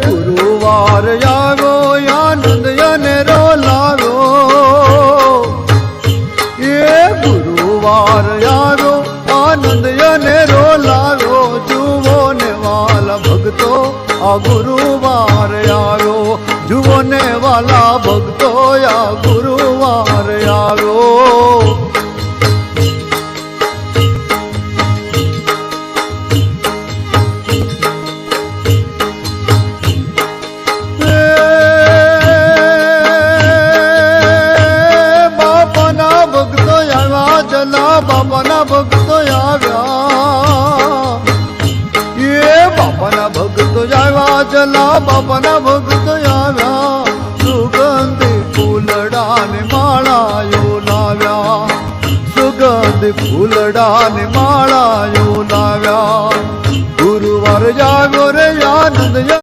ગુરુવાર આવ્યો આનંદ અનેરો લાવ્યો એ ગુરુવાર આવ્યો આનંદ અનેરો લાવ્યો જુઓ ને વાલા ભક્તો આ ગુરુવાર આવ્યો જુઓ ને વાલા ભક્તો આ ગુરુવાર આવ્યો બાપાના ભક્તો આવ્યા એ બાપાના ભક્તો આવ્યા ચલા બાપાના ભક્તો આવ્યા સુગંધી ફૂલડા ને માળાયો લાવ્યા સુગંધી ફૂલડા ને માળાયો લાવ્યા ગુરુવાર આવ્યો રે આનંદ